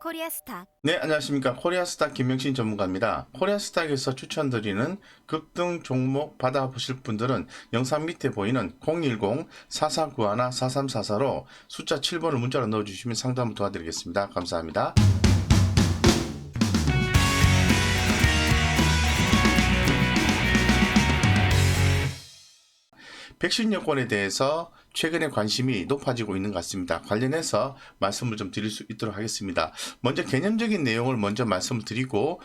코리아스탁. 네, 안녕하십니까. 코리아스탁 김명신 전문가입니다. 코리아스탁에서 추천드리는 급등 종목 받아보실 분들은 영상 밑에 보이는 010-4491-4344로 숫자 7번을 문자로 넣어주시면 상담을 도와드리겠습니다. 감사합니다. 백신 여권에 대해서 최근에 관심이 높아지고 있는 것 같습니다. 관련해서 말씀을 좀 드릴 수 있도록 하겠습니다. 먼저 개념적인 내용을 먼저 말씀을 드리고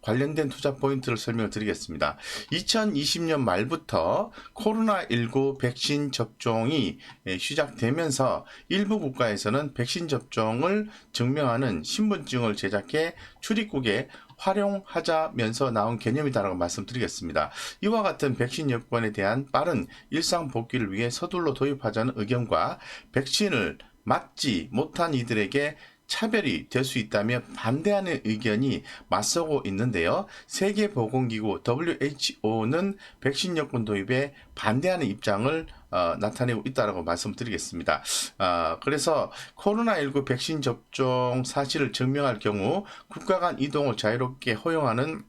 관련된 투자 포인트를 설명을 드리겠습니다. 2020년 말부터 코로나19 백신 접종이 시작되면서 일부 국가에서는 백신 접종을 증명하는 신분증을 제작해 출입국에 활용하자면서 나온 개념이다라고 말씀드리겠습니다. 이와 같은 백신 여권에 대한 빠른 일상 복귀를 위해 서둘러 도입하자는 의견과 백신을 맞지 못한 이들에게 차별이 될 수 있다며 반대하는 의견이 맞서고 있는데요. 세계보건기구 WHO는 백신 여권 도입에 반대하는 입장을 나타내고 있다고 말씀드리겠습니다. 그래서 코로나19 백신 접종 사실을 증명할 경우 국가 간 이동을 자유롭게 허용하는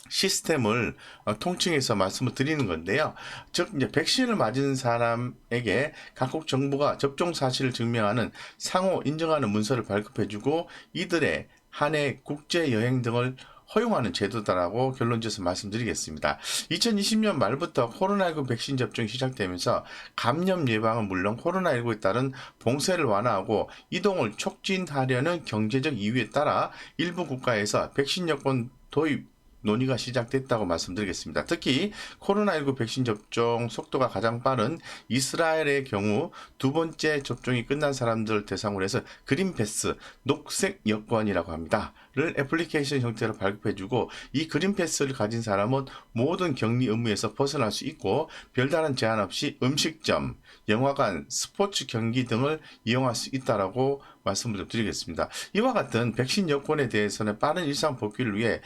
시스템을 통칭해서 말씀을 드리는 건데요. 즉 이제 백신을 맞은 사람에게 각국 정부가 접종 사실을 증명하는 상호 인정하는 문서를 발급해주고 이들의 한해 국제 여행 등을 허용하는 제도다라고 결론지어서 말씀드리겠습니다. 2020년 말부터 코로나19 백신 접종이 시작되면서 감염 예방은 물론 코로나19에 따른 봉쇄를 완화하고 이동을 촉진하려는 경제적 이유에 따라 일부 국가에서 백신 여권 도입 논의가 시작됐다고 말씀드리겠습니다. 특히 코로나19 백신 접종 속도가 가장 빠른 이스라엘의 경우 두 번째 접종이 끝난 사람들을 대상으로 해서 그린패스, 녹색 여권이라고 합니다. 를 애플리케이션 형태로 발급해주고 이 그린패스를 가진 사람은 모든 격리 의무에서 벗어날 수 있고 별다른 제한 없이 음식점, 영화관, 스포츠 경기 등을 이용할 수 있다라고 말씀을 드리겠습니다. 이와 같은 백신 여권에 대해서는 빠른 일상 복귀를 위해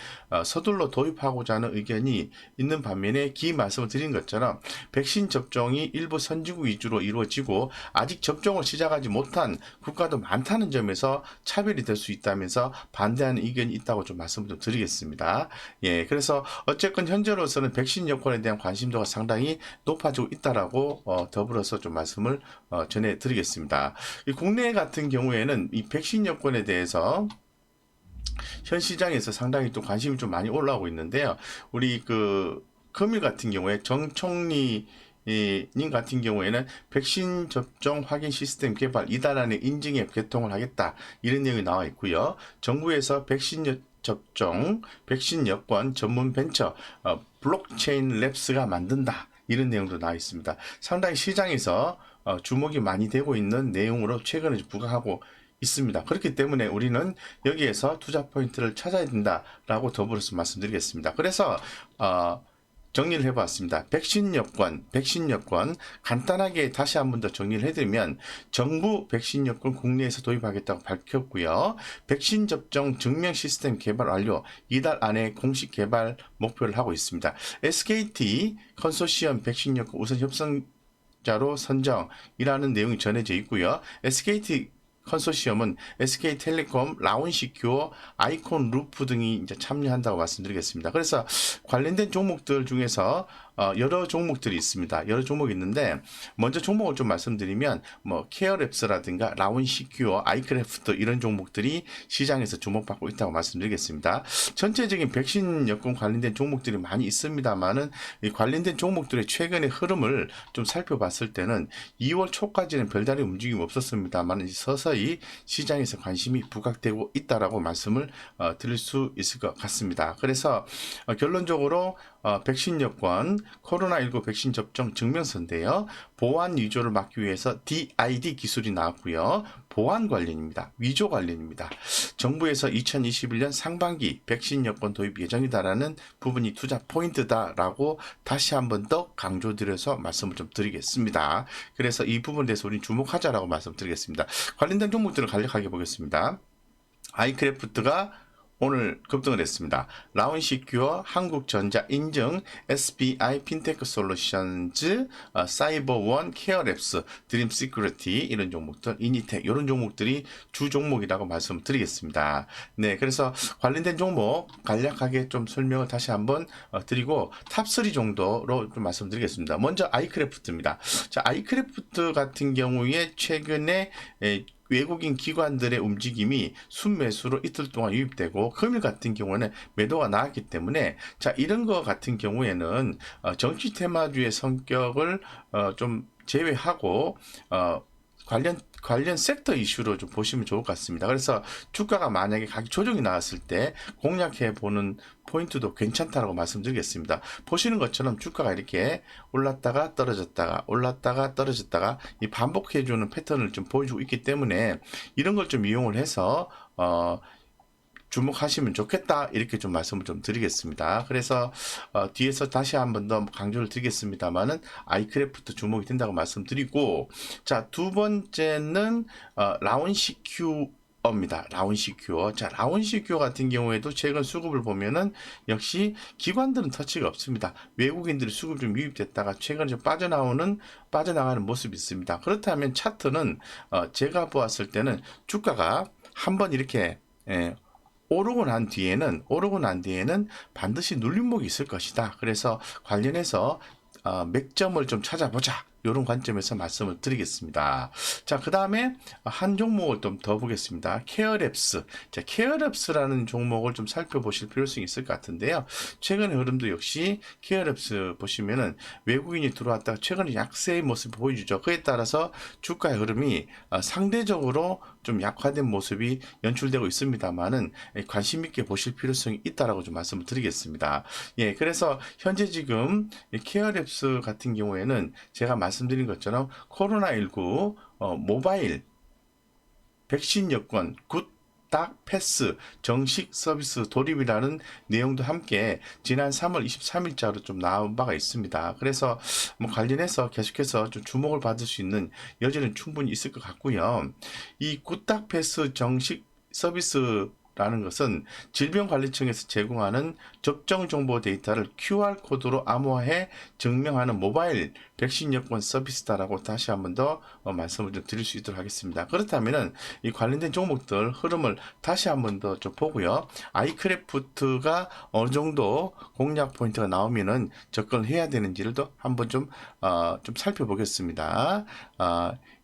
서둘러 도입하고자 하는 의견이 있는 반면에 기 말씀을 드린 것처럼 백신 접종이 일부 선진국 위주로 이루어지고 아직 접종을 시작하지 못한 국가도 많다는 점에서 차별이 될 수 있다면서 반대하는 의견이 있다고 좀 말씀을 좀 드리겠습니다. 예, 그래서 어쨌건 현재로서는 백신 여권에 대한 관심도가 상당히 높아지고 있다라고 더불어서 좀 말씀을 전해드리겠습니다. 국내 같은 경우에는 이 백신 여권에 대해서 현 시장에서 상당히 또 관심이 좀 많이 올라오고 있는데요. 우리 금일 같은 경우에 정 총리 님 같은 경우에는 백신 접종 확인 시스템 개발 이달 안에 인증 앱 개통을 하겠다 이런 내용이 나와 있고요. 정부에서 접종 백신 여권 전문 벤처 블록체인 랩스가 만든다 이런 내용도 나와 있습니다. 상당히 시장에서 주목이 많이 되고 있는 내용으로 최근에 부각하고 있습니다. 그렇기 때문에 우리는 여기에서 투자 포인트를 찾아야 된다라고 더불어서 말씀드리겠습니다. 그래서 정리를 해봤습니다. 백신 여권 간단하게 다시 한 번 더 정리를 해드리면 정부 백신 여권 국내에서 도입하겠다고 밝혔고요. 백신 접종 증명 시스템 개발 완료 이달 안에 공식 개발 목표를 하고 있습니다. SKT 컨소시엄 백신 여권 우선 협상자로 선정이라는 내용이 전해져 있고요. SKT 컨소시엄은 SK텔레콤, 라운시큐어, 아이콘 루프 등이 이제 참여한다고 말씀드리겠습니다. 그래서 관련된 종목들 중에서 여러 종목들이 있습니다. 여러 종목이 있는데 먼저 종목을 좀 말씀드리면 뭐 케어랩스라든가 라운시큐어, 아이크래프트 이런 종목들이 시장에서 주목받고 있다고 말씀드리겠습니다. 전체적인 백신 여권 관련된 종목들이 많이 있습니다만은 이 관련된 종목들의 최근의 흐름을 좀 살펴봤을 때는 2월 초까지는 별다른 움직임이 없었습니다만 서서히 시장에서 관심이 부각되고 있다라고 말씀을 드릴 수 있을 것 같습니다. 그래서 결론적으로 백신 여권 코로나19 백신 접종 증명서인데요. 보안 위조를 막기 위해서 DID 기술이 나왔고요. 보안 관련입니다. 위조 관련입니다. 정부에서 2021년 상반기 백신 여권 도입 예정이다라는 부분이 투자 포인트다라고 다시 한 번 더 강조드려서 말씀을 좀 드리겠습니다. 그래서 이 부분에 대해서 우리 주목하자라고 말씀드리겠습니다. 관련된 종목들을 간략하게 보겠습니다. 아이크래프트가 오늘 급등을 했습니다. 라운시큐어, 한국전자 인증, SBI 핀테크 솔루션즈, 사이버원, 케어랩스, 드림 시큐리티 이런 종목들, 이니텍 이런 종목들이 주 종목이라고 말씀드리겠습니다. 네, 그래서 관련된 종목 간략하게 좀 설명을 다시 한번 드리고 탑3 정도로 좀 말씀드리겠습니다. 먼저 아이크래프트입니다. 자, 아이크래프트 같은 경우에 최근에 외국인 기관들의 움직임이 순매수로 이틀 동안 유입되고 금일 같은 경우는 매도가 나왔기 때문에 자 이런 거 같은 경우에는 정치 테마주의 성격을 좀 제외하고 관련 섹터 이슈로 좀 보시면 좋을 것 같습니다. 그래서 주가가 만약에 가격 조정이 나왔을 때 공략해 보는 포인트도 괜찮다라고 말씀드리겠습니다. 보시는 것처럼 주가가 이렇게 올랐다가 떨어졌다가 올랐다가 떨어졌다가 이 반복해주는 패턴을 좀 보여주고 있기 때문에 이런 걸 좀 이용을 해서 주목하시면 좋겠다 이렇게 좀 말씀을 좀 드리겠습니다. 그래서 뒤에서 다시 한 번 더 강조를 드리겠습니다만은 아이크래프트 주목이 된다고 말씀드리고 자 두 번째는 라운시큐어입니다. 라운시큐어. 자, 라운시큐어 같은 경우에도 최근 수급을 보면은 역시 기관들은 터치가 없습니다. 외국인들이 수급 좀 유입됐다가 최근 좀 빠져나가는 모습이 있습니다. 그렇다면 차트는 제가 보았을 때는 주가가 한번 이렇게 오르고 난 뒤에는 반드시 눌림목이 있을 것이다. 그래서 관련해서 맥점을 좀 찾아보자. 이런 관점에서 말씀을 드리겠습니다. 자, 그 다음에 한 종목을 좀 더 보겠습니다. 케어랩스. 자, 케어랩스라는 종목을 좀 살펴보실 필요성이 있을 것 같은데요. 최근의 흐름도 역시 케어랩스 보시면은 외국인이 들어왔다가 최근에 약세의 모습을 보여주죠. 그에 따라서 주가의 흐름이 상대적으로 좀 약화된 모습이 연출되고 있습니다만은 관심 있게 보실 필요성이 있다라고 좀 말씀을 드리겠습니다. 예, 그래서 현재 지금 케어랩스 같은 경우에는 제가 말씀드린 것처럼 코로나19 모바일 백신 여권 굿닥 패스 정식 서비스 돌입이라는 내용도 함께 지난 3월 23일자로 좀 나온 바가 있습니다. 그래서 뭐 관련해서 계속해서 좀 주목을 받을 수 있는 여지는 충분히 있을 것 같고요. 이 굿닥 패스 정식 서비스 라는 것은 질병관리청에서 제공하는 접종 정보 데이터를 QR코드로 암호화해 증명하는 모바일 백신 여권 서비스다라고 다시 한번 더 말씀을 좀 드릴 수 있도록 하겠습니다. 그렇다면은 이 관련된 종목들 흐름을 다시 한번 더 좀 보고요. 아이크래프트가 어느 정도 공략 포인트가 나오면은 접근을 해야 되는지를 또 한번 좀 살펴보겠습니다.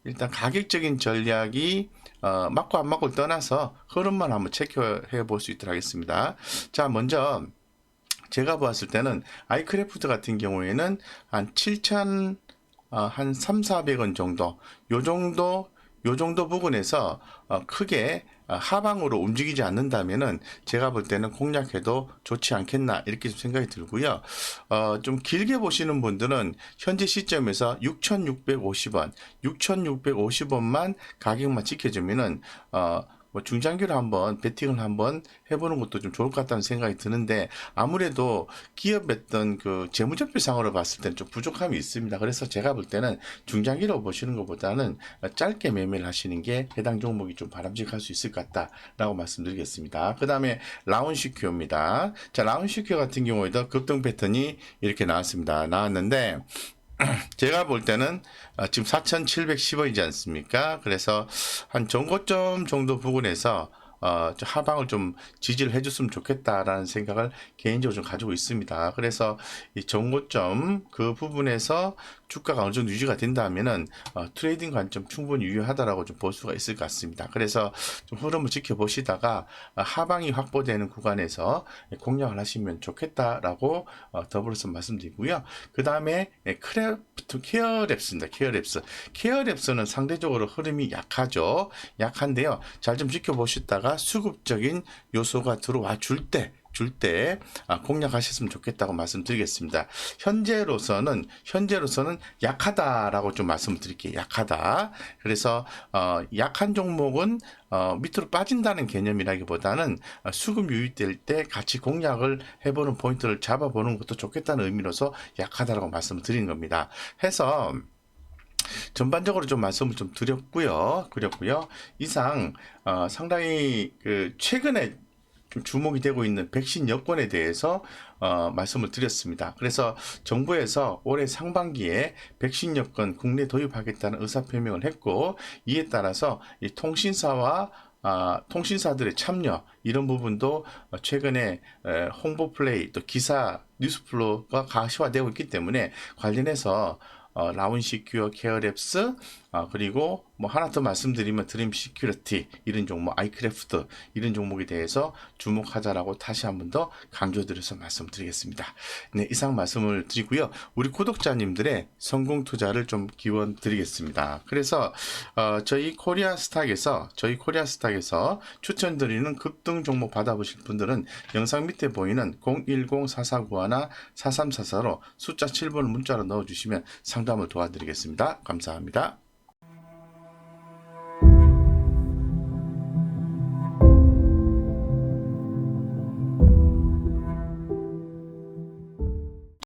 일단 가격적인 전략이 맞고 안 맞고를 떠나서 흐름만 한번 체크해 볼 수 있도록 하겠습니다. 자, 먼저 제가 보았을 때는 아이크래프트 같은 경우에는 한 7천 한 3, 400원 정도 요 정도 부분에서 크게 하방으로 움직이지 않는다면은 제가 볼 때는 공략해도 좋지 않겠나 이렇게 좀 생각이 들고요. 좀 길게 보시는 분들은 현재 시점에서 6,650원만 가격만 지켜주면은 뭐 중장기로 한번 베팅을 한번 해보는 것도 좀 좋을 것 같다는 생각이 드는데 아무래도 기업했던 그 재무제표상으로 봤을 때는 좀 부족함이 있습니다. 그래서 제가 볼 때는 중장기로 보시는 것보다는 짧게 매매를 하시는 게 해당 종목이 좀 바람직할 수 있을 것 같다라고 말씀드리겠습니다. 그 다음에 라운시큐어입니다. 자, 라운시큐어 같은 경우에도 급등 패턴이 이렇게 나왔는데 제가 볼 때는 지금 4,710원이지 않습니까? 그래서 한 전고점 정도 부근에서 하방을 좀 지지를 해줬으면 좋겠다라는 생각을 개인적으로 좀 가지고 있습니다. 그래서 이 전고점 그 부분에서 주가가 어느 정도 유지가 된다면은 트레이딩 관점 충분히 유효하다라고 좀 볼 수가 있을 것 같습니다. 그래서 좀 흐름을 지켜보시다가 하방이 확보되는 구간에서 공략을 하시면 좋겠다라고 더불어서 말씀드리고요. 그 다음에 케어랩스입니다. 케어랩스는 상대적으로 흐름이 약하죠. 약한데요. 잘 좀 지켜보시다가 수급적인 요소가 들어와 줄 때 공략하셨으면 좋겠다고 말씀드리겠습니다. 현재로서는 약하다라고 좀 말씀드릴게요. 약하다. 그래서 약한 종목은 밑으로 빠진다는 개념이라기보다는 수급 유입될 때 같이 공략을 해보는 포인트를 잡아보는 것도 좋겠다는 의미로서 약하다라고 말씀을 드린 겁니다. 해서 전반적으로 좀 말씀을 좀 드렸고요. 이상 상당히 그 최근에 좀 주목이 되고 있는 백신 여권에 대해서 말씀을 드렸습니다. 그래서 정부에서 올해 상반기에 백신 여권 국내 도입하겠다는 의사표명을 했고, 이에 따라서 이 통신사들의 참여 이런 부분도 최근에 홍보 플레이 또 기사 뉴스 플로우가 가시화되고 있기 때문에 관련해서 라운시큐어, 케어랩스, 그리고 뭐 하나 더 말씀드리면 드림 시큐리티 이런 종목, 아이크래프트 이런 종목에 대해서 주목하자라고 다시 한 번 더 강조드려서 말씀드리겠습니다. 네, 이상 말씀을 드리고요. 우리 구독자님들의 성공 투자를 좀 기원 드리겠습니다. 그래서 저희 코리아 스탁에서 추천드리는 급등 종목 받아보실 분들은 영상 밑에 보이는 010-4491-4344로 숫자 7번을 문자로 넣어주시면 상담을 도와드리겠습니다. 감사합니다.